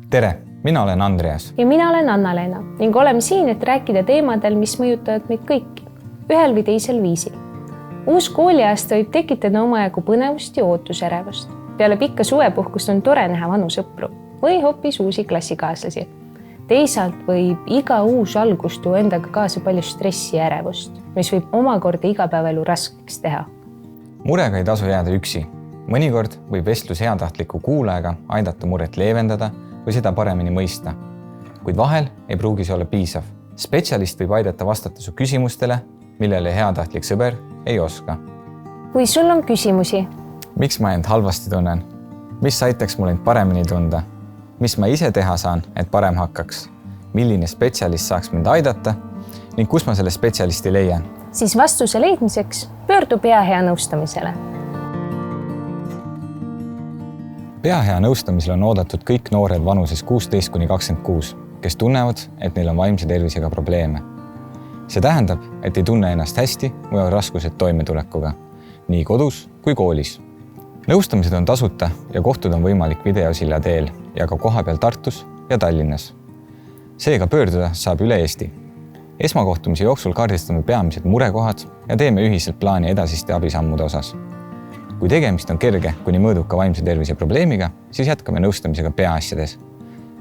Tere, mina olen Andreas. Ja mina olen Anna-Leena ning oleme siin, et rääkida teemadel, mis mõjutavad meid kõiki, ühel või teisel viisil. Uus kooliaasta võib tekitada omajagu põnevust ja ootusärevust. Peale pikka suvepuhkust on tore näha vanu sõpru või hoopis uusi klassikaaslasi. Teisalt võib iga uus algus tuua endaga kaasa palju stressi ja ärevust, mis võib omakorda igapäevaelu raskeks teha. Murega ei tasu jääda üksi. Mõnikord võib vestlus heatahtliku kuulajaga aidata muret leevendada või seda paremini mõista. Kuid vahel ei pruugi see olla piisav. Spetsialist võib aidata vastata su küsimustele, millele heatahtlik sõber ei oska. Kui sul on küsimusi, miks ma end halvasti tunnen? Mis aitaks mul end paremini tunda? Mis ma ise teha saan, et parem hakkaks? Milline spetsialist saaks mind aidata ning kus ma selle spetsialisti leian? Siis vastuse leidmiseks pöördu Peahea nõustamisele. Peahea nõustamisel on oodatud kõik noored vanuses 16–26, kes tunnevad, et neil on vaimse tervisega probleeme. See tähendab, et ei tunne ennast hästi või on raskused toimetulekuga, nii kodus kui koolis. Nõustamised on tasuta ja kohtud on võimalik videosilla teel ja ka kohapeal Tartus ja Tallinnas. Seega pöörduda saab üle Eesti. Esmakohtumise jooksul kaardistame peamised murekohad ja teeme ühiselt plaani edasiste abisammude osas. Kui tegemist on kerge kuni mõõduka vaimse tervise probleemiga, siis jätkame nõustamisega peaasjades.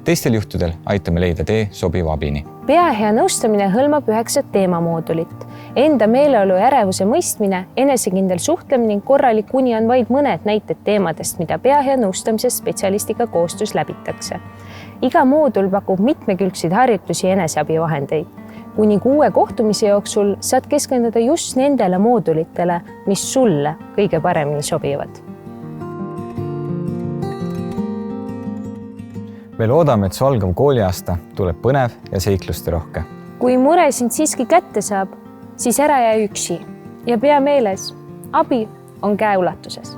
Teistel juhtudel aitame leida tee sobiva abini. Peahea nõustamine hõlmab 9 teemamoodulit. Enda meeleolu ja ärevuse mõistmine, enesekindel suhtlemine ning korralik uni on vaid mõned näited teemadest, mida Peahea nõustamise spetsialistiga koostöös läbitakse. Iga moodul pakub mitmekülgseid harjutusi ja eneseabivahendeid. Kuni 6 kohtumise jooksul saad keskenduda just nendele moodulitele, mis sulle kõige paremini sobivad. Me loodame, et su algav kooliaasta tuleb põnev ja seikluste rohke. Kui mure sind siiski kätte saab, siis ära jää üksi ja pea meeles, abi on käeulatuses.